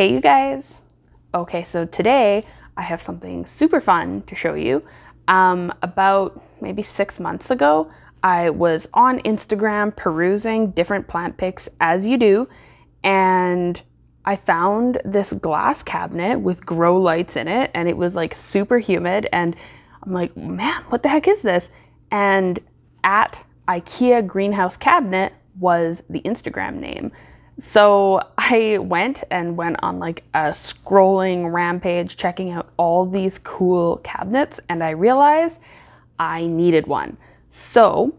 Hey you guys! Okay, so today I have something super fun to show you. About maybe 6 months ago, I was on Instagram perusing different plant pics as you do, and I found this glass cabinet with grow lights in it, and it was like super humid, and I'm like, man, what the heck is this? And at IKEA Greenhouse Cabinet was the Instagram name. So I went on like a scrolling rampage checking out all these cool cabinets, and I realized I needed one. So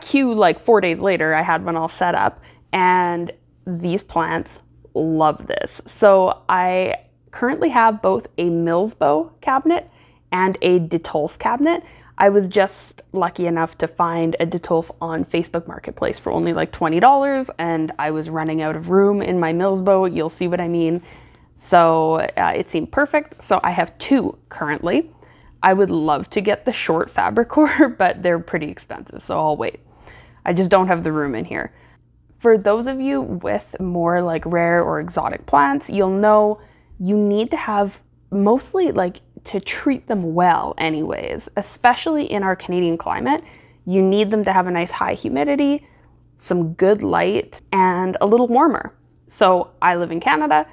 cue like 4 days later, I had one all set up, and these plants love this. So I currently have both a Milsbo cabinet and a Detolf cabinet. I was just lucky enough to find a Detolf on Facebook Marketplace for only like $20, and I was running out of room in my Milsbo. You'll see what I mean. So it seemed perfect. So I have two currently. I would love to get the short Fabricor, but they're pretty expensive, so I'll wait. I just don't have the room in here. For those of you with more like rare or exotic plants, you'll know you need to have mostly like to treat them well anyways, especially in our Canadian climate. You need them to have a nice high humidity, some good light, and a little warmer. So I live in Canada.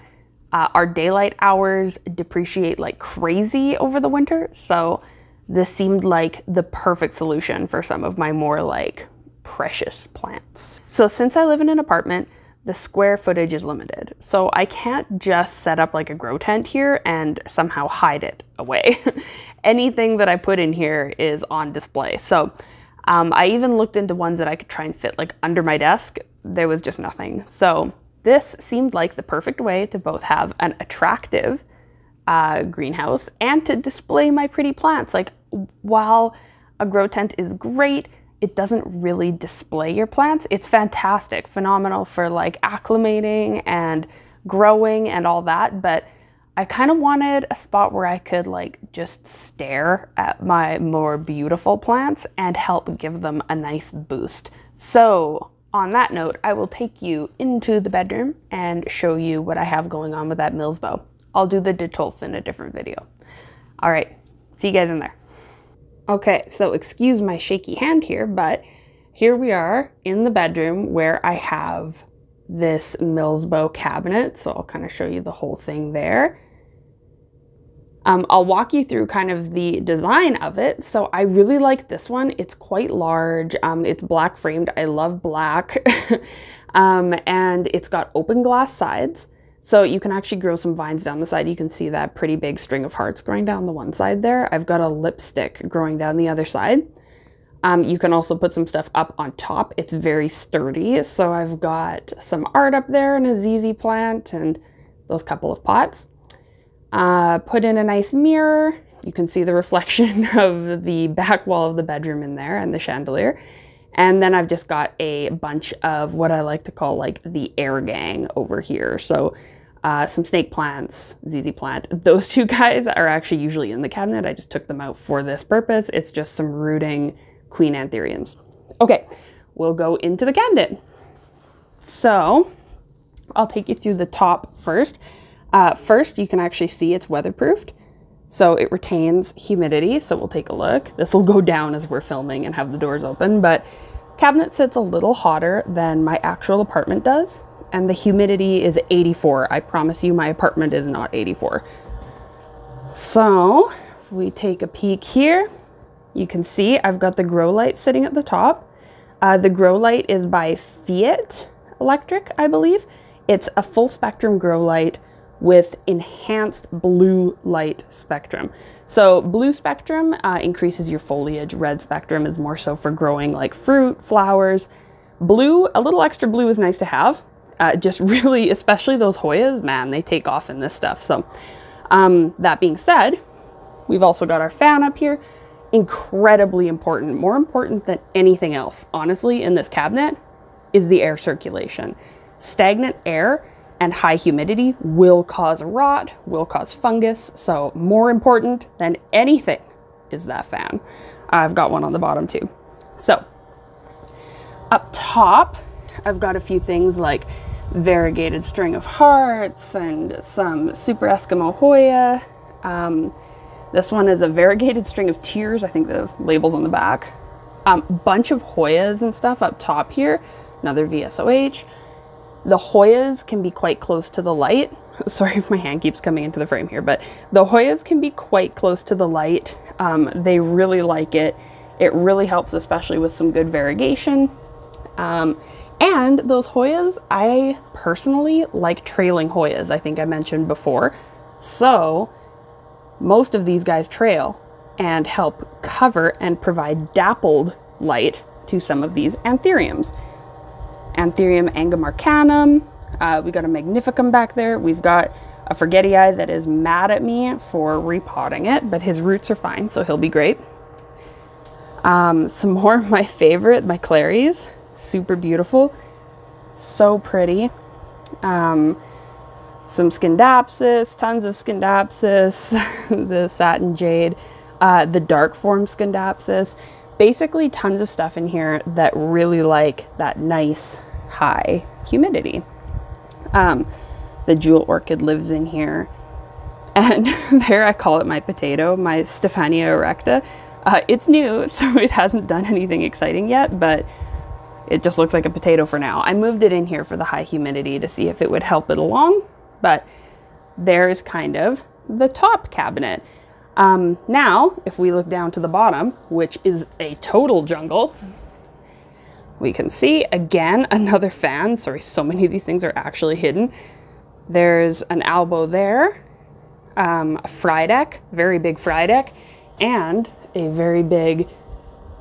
Our daylight hours depreciate like crazy over the winter. So this seemed like the perfect solution for some of my more like precious plants. So since I live in an apartment, the square footage is limited. So I can't just set up like a grow tent here and somehow hide it away. Anything that I put in here is on display. So I even looked into ones that I could try and fit like under my desk. There was just nothing. So this seemed like the perfect way to both have an attractive greenhouse and to display my pretty plants. Like, while a grow tent is great, it doesn't really display your plants. It's fantastic, phenomenal for like acclimating and growing and all that, but I kind of wanted a spot where I could like just stare at my more beautiful plants and help give them a nice boost. So on that note, I will take you into the bedroom and show you what I have going on with that Milsbo. I'll do the Detolf in a different video. All right, see you guys in there. Okay, so excuse my shaky hand here, but here we are in the bedroom where I have this Milsbo cabinet. So I'll kind of show you the whole thing there. I'll walk you through kind of the design of it. So I really like this one. It's quite large. It's black framed. I love black. And it's got open glass sides. So you can actually grow some vines down the side. You can see that pretty big string of hearts growing down the one side there. I've got a lipstick growing down the other side. You can also put some stuff up on top. It's very sturdy. So I've got some art up there and a ZZ plant and those couple of pots. Put in a nice mirror. You can see the reflection of the back wall of the bedroom in there and the chandelier. And then I've just got a bunch of what I like to call like the air gang over here. So some snake plants, ZZ plant. Those two guys are actually usually in the cabinet. I just took them out for this purpose. It's just some rooting queen anthuriums. Okay, we'll go into the cabinet. So I'll take you through the top first. First, you can actually see it's weatherproofed. So it retains humidity. So we'll take a look. This will go down as we're filming and have the doors open, but cabinet sits a little hotter than my actual apartment does. And the humidity is 84. I promise you my apartment is not 84. So if we take a peek here, you can see I've got the grow light sitting at the top. The grow light is by Fiat Electric, I believe. It's a full spectrum grow light with enhanced blue light spectrum. So blue spectrum increases your foliage. Red spectrum is more so for growing like fruit, flowers. Blue, a little extra blue is nice to have. Just really, especially those Hoyas, man, they take off in this stuff. So that being said, we've also got our fan up here. Incredibly important, more important than anything else, honestly, in this cabinet is the air circulation. Stagnant air and high humidity will cause rot, will cause fungus. So more important than anything is that fan. I've got one on the bottom too. So up top, I've got a few things like variegated string of hearts and some super Eskimo Hoya. This one is a variegated string of tears. I think the label's on the back. Bunch of Hoyas and stuff up top here. Another VSOH. The Hoyas can be quite close to the light. Sorry if my hand keeps coming into the frame here, but the Hoyas can be quite close to the light. They really like it. It really helps, especially with some good variegation. And those Hoyas, I personally like trailing Hoyas, I think I mentioned before. So most of these guys trail and help cover and provide dappled light to some of these anthuriums. Anthurium angemarcanum, we got a magnificum back there. We've got a forgetii that is mad at me for repotting it, but his roots are fine, so he'll be great. Some more of my favorite, my Claries, super beautiful, so pretty. Some Scindapsus, tons of Scindapsus, the satin jade, the dark form Scindapsus, basically tons of stuff in here that really like that nice high humidity. The jewel orchid lives in here, and there I call it my potato, my Stephania erecta. It's new, so it hasn't done anything exciting yet, but it just looks like a potato for now. I moved it in here for the high humidity to see if it would help it along, but there's kind of the top cabinet. Now, if we look down to the bottom, which is a total jungle, we can see, again, another fan. Sorry, so many of these things are actually hidden. There's an Albo there, a Frydek, very big Frydek, and a very big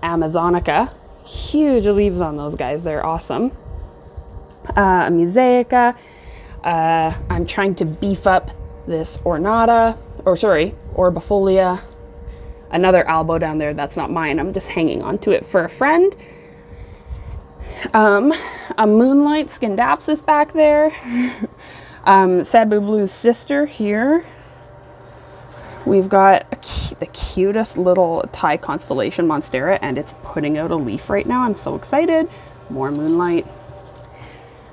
Amazonica. Huge leaves on those guys, they're awesome. A Mosaica. I'm trying to beef up this Ornata, Orbifolia. Another Albo down there, that's not mine. I'm just hanging on to it for a friend. A Moonlight Scindapsus back there. Sabu Blue's sister here. We've got the cutest little Thai constellation Monstera, and it's putting out a leaf right now. I'm so excited. More Moonlight.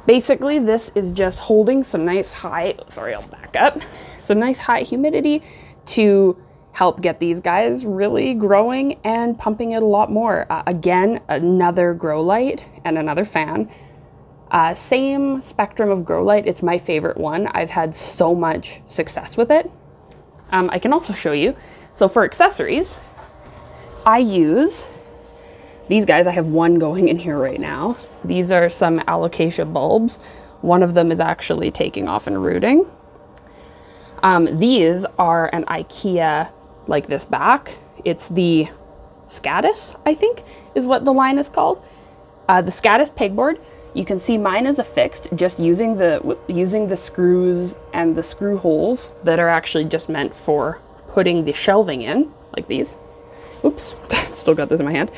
Basically, this is just holding some nice high, sorry, I'll back up, some nice high humidity to help get these guys really growing and pumping it a lot more. Again, another grow light and another fan. Same spectrum of grow light. It's my favorite one. I've had so much success with it. I can also show you. So for accessories, I use these guys. I have one going in here right now. These are some alocasia bulbs. One of them is actually taking off and rooting. These are an IKEA like this back. It's the Scatus, I think, is what the line is called. The Scatus pegboard. You can see mine is affixed just using the screws and the screw holes that are actually just meant for putting the shelving in, like these. Oops, still got this in my hand.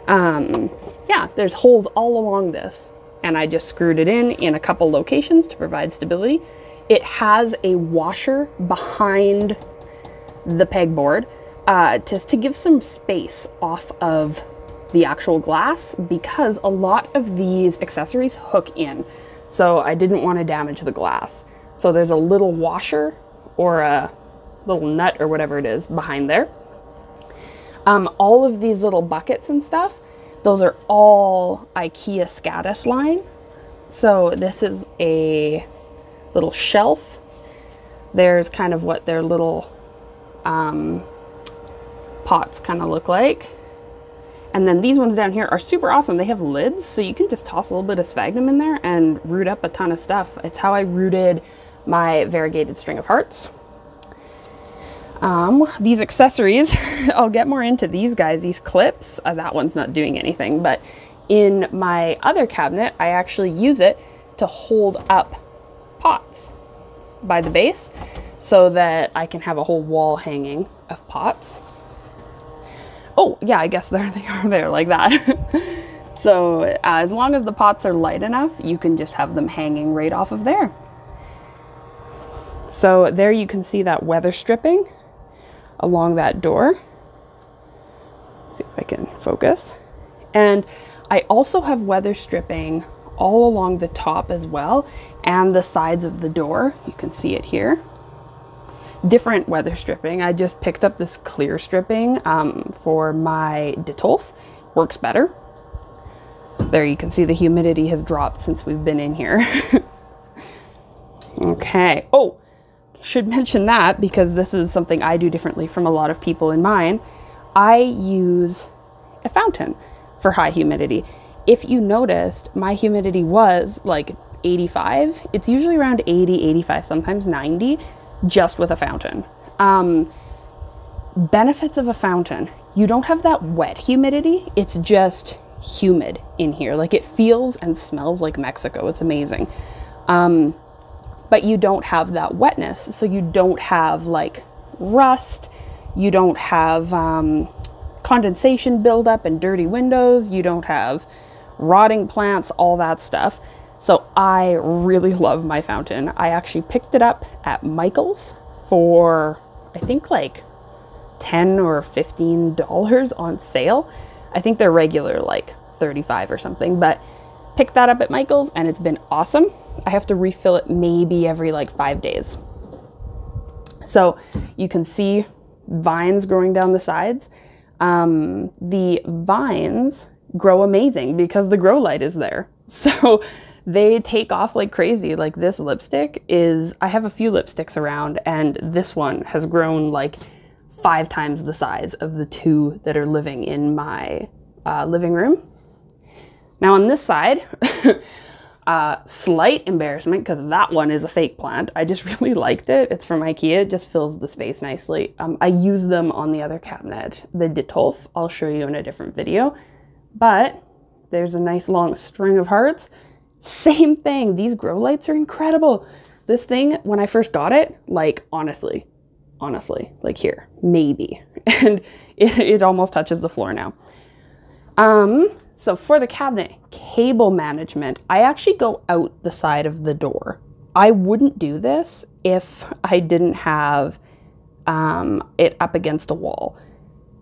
Yeah, there's holes all along this, and I just screwed it in a couple locations to provide stability. It has a washer behind the pegboard just to give some space off of the actual glass, because a lot of these accessories hook in, so I didn't want to damage the glass. So there's a little washer or a little nut or whatever it is behind there. All of these little buckets and stuff, those are all IKEA Scatus line. So this is a little shelf. There's kind of what their little pots kind of look like. And then these ones down here are super awesome. They have lids, so you can just toss a little bit of sphagnum in there and root up a ton of stuff. It's how I rooted my variegated string of hearts. These accessories, I'll get more into these guys, these clips. That one's not doing anything, but in my other cabinet, I actually use it to hold up pots by the base so that I can have a whole wall hanging of pots. Oh, yeah, I guess there they are there like that. So as long as the pots are light enough, you can just have them hanging right off of there. So there you can see that weather stripping along that door. See if I can focus. And I also have weather stripping all along the top as well, and the sides of the door. You can see it here. Different weather stripping. I just picked up this clear stripping for my Detolf. Works better. There you can see the humidity has dropped since we've been in here. Okay. Oh, should mention that because this is something I do differently from a lot of people in mine. I use a fountain for high humidity. If you noticed, my humidity was like 85. It's usually around 80, 85, sometimes 90. Just with a fountain. Benefits of a fountain. You don't have that wet humidity. It's just humid in here. Like it feels and smells like Mexico. It's amazing. But you don't have that wetness. So you don't have like rust. You don't have condensation buildup and dirty windows. You don't have rotting plants, all that stuff. So I really love my fountain. I actually picked it up at Michael's for, I think like $10 or $15 on sale. I think they're regular like $35 or something, but picked that up at Michael's and it's been awesome. I have to refill it maybe every like 5 days. So you can see vines growing down the sides. The vines grow amazing because the grow light is there. So they take off like crazy. Like this lipstick is, I have a few lipsticks around and this one has grown like 5 times the size of the 2 that are living in my living room. Now on this side, slight embarrassment because that one is a fake plant. I just really liked it. It's from IKEA. It just fills the space nicely. I use them on the other cabinet, the Detolf. I'll show you in a different video. But there's a nice long string of hearts. Same thing. These grow lights are incredible. This thing, when I first got it, like honestly, like here, maybe. And it almost touches the floor now. So for the cabinet, cable management, I actually go out the side of the door. I wouldn't do this if I didn't have it up against a wall.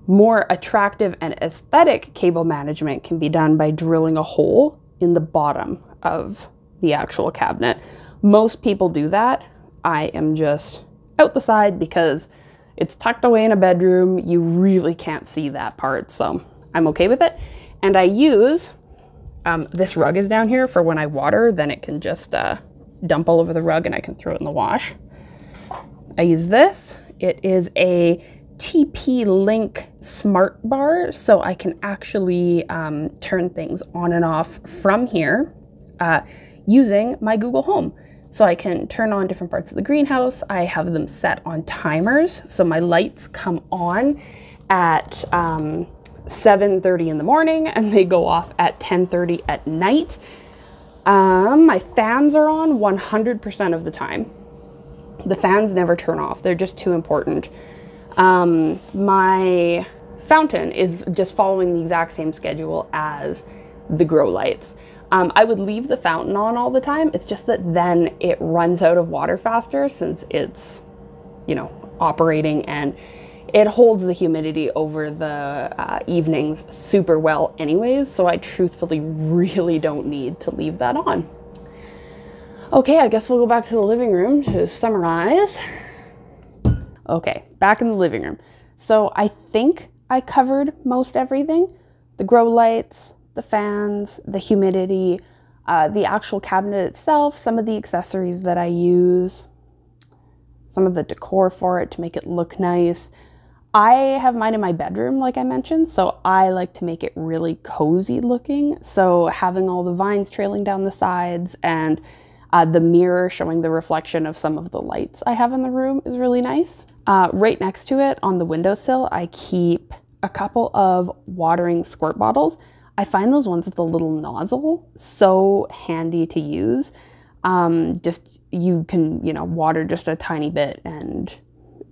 More attractive and aesthetic cable management can be done by drilling a hole in the bottom of the actual cabinet. Most people do that. I am just out the side because it's tucked away in a bedroom. You really can't see that part, so I'm okay with it. And I use, this rug is down here for when I water, then it can just dump all over the rug and I can throw it in the wash. I use this. It is a TP-Link smart bar, so I can actually turn things on and off from here using my Google Home. So I can turn on different parts of the greenhouse. I have them set on timers, so my lights come on at 7:30 in the morning and they go off at 10:30 at night. My fans are on 100% of the time. The fans never turn off. They're just too important. My fountain is just following the exact same schedule as the grow lights. I would leave the fountain on all the time. It's just that then it runs out of water faster since it's, you know, operating, and it holds the humidity over the evenings super well anyways. So I truthfully really don't need to leave that on. Okay, I guess we'll go back to the living room to summarize. Okay, back in the living room. So I think I covered most everything. The grow lights, the fans, the humidity, the actual cabinet itself, some of the accessories that I use, some of the decor for it to make it look nice. I have mine in my bedroom, like I mentioned, so I like to make it really cozy looking. So having all the vines trailing down the sides and the mirror showing the reflection of some of the lights I have in the room is really nice. Right next to it on the windowsill, I keep a couple of watering squirt bottles. I find those ones with a little nozzle so handy to use. Just you can, you know, water just a tiny bit and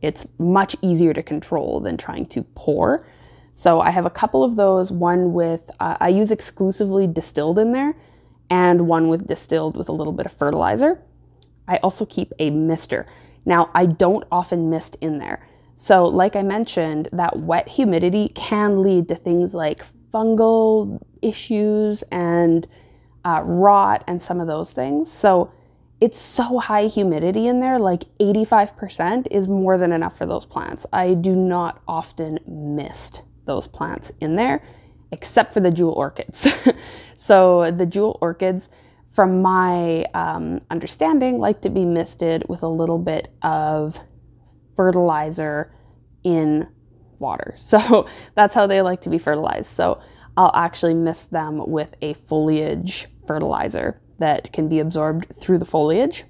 it's much easier to control than trying to pour. So I have a couple of those, one with, I use exclusively distilled in there, and one with distilled with a little bit of fertilizer. I also keep a mister. Now, I don't often mist in there. So like I mentioned, that wet humidity can lead to things like fungal issues and rot and some of those things. So it's so high humidity in there, like 85% is more than enough for those plants. I do not often mist those plants in there, except for the jewel orchids. So the jewel orchids, from my understanding, like to be misted with a little bit of fertilizer in water. So that's how they like to be fertilized. So I'll actually mist them with a foliage fertilizer that can be absorbed through the foliage,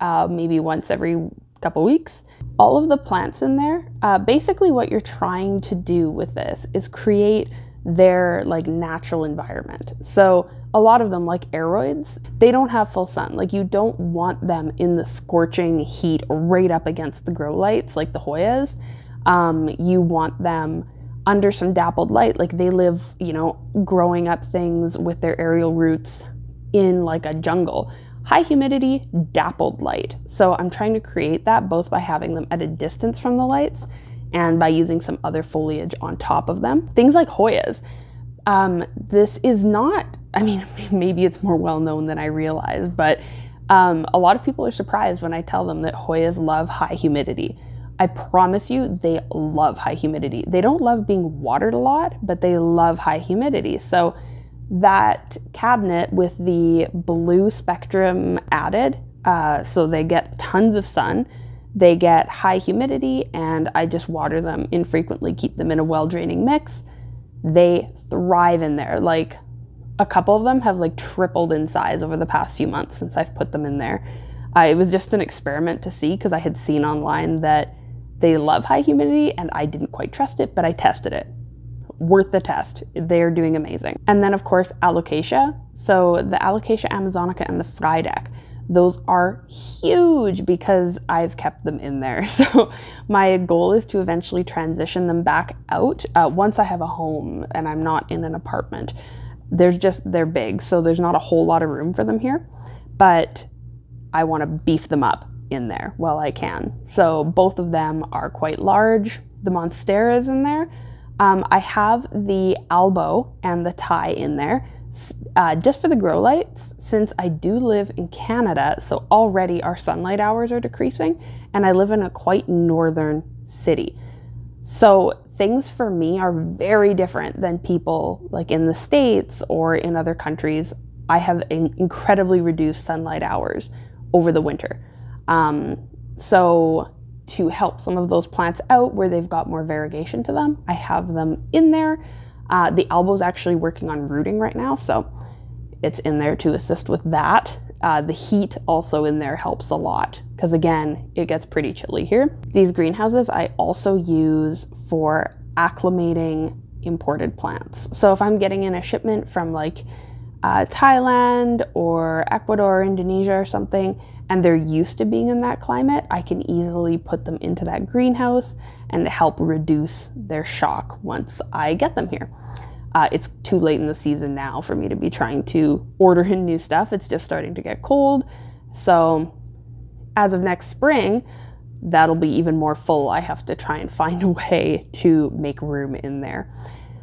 maybe once every couple weeks. All of the plants in there, basically what you're trying to do with this is create their like natural environment. So a lot of them, like aroids, they don't have full sun. Like you don't want them in the scorching heat right up against the grow lights like the Hoyas. You want them under some dappled light. Like they live, you know, growing up things with their aerial roots in like a jungle. High humidity, dappled light. So I'm trying to create that both by having them at a distance from the lights and by using some other foliage on top of them. Things like Hoyas. This is not, I mean, maybe it's more well known than I realize, but a lot of people are surprised when I tell them that Hoyas love high humidity. I promise you, they love high humidity. They don't love being watered a lot, but they love high humidity. So that cabinet with the blue spectrum added, so they get tons of sun, they get high humidity, and I just water them infrequently, keep them in a well-draining mix. They thrive in there. Like a couple of them have like tripled in size over the past few months since I've put them in there. It was just an experiment to see because I had seen online that they love high humidity and I didn't quite trust it, but I tested it. Worth the test. They're doing amazing. And then of course, Alocasia. So the Alocasia amazonica and the Frydek, those are huge because I've kept them in there. So my goal is to eventually transition them back out once I have a home and I'm not in an apartment. They're big, so there's not a whole lot of room for them here, but I want to beef them up in there while I can. So both of them are quite large. The Monstera is in there. I have the Albo and the Thai in there just for the grow lights, since I do live in Canada, so already our sunlight hours are decreasing, and I live in a quite northern city. So things for me are very different than people like in the States or in other countries. I have incredibly reduced sunlight hours over the winter. So to help some of those plants out where they've got more variegation to them, I have them in there. The Albo's actually working on rooting right now, so it's in there to assist with that. The heat also in there helps a lot because again, it gets pretty chilly here. These greenhouses I also use for acclimating imported plants. So if I'm getting in a shipment from like Thailand or Ecuador, Indonesia or something, and they're used to being in that climate, I can easily put them into that greenhouse and help reduce their shock once I get them here. It's too late in the season now for me to be trying to order in new stuff. It's just starting to get cold. So as of next spring, that'll be even more full. I have to try and find a way to make room in there.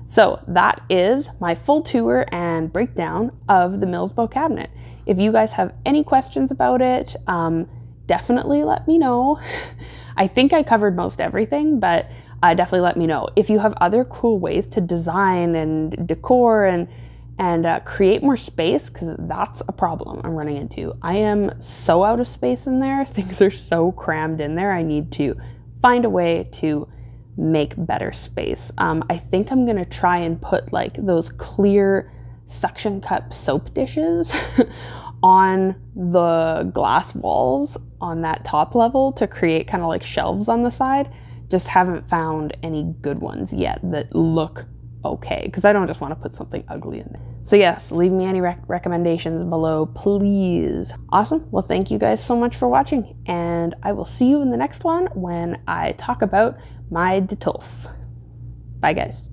So that is my full tour and breakdown of the Millsbo cabinet. If you guys have any questions about it, definitely let me know. I think I covered most everything, but definitely let me know. If you have other cool ways to design and decor and create more space, because that's a problem I'm running into. I am so out of space in there. Things are so crammed in there. I need to find a way to make better space. I think I'm gonna try and put like those clear suction cup soap dishes on the glass walls on that top level to create kind of like shelves on the side. Just haven't found any good ones yet that look okay, because I don't just want to put something ugly in there. So yes, leave me any recommendations below, please. Awesome. Well, thank you guys so much for watching, and I will see you in the next one when I talk about my Detolf. Bye guys.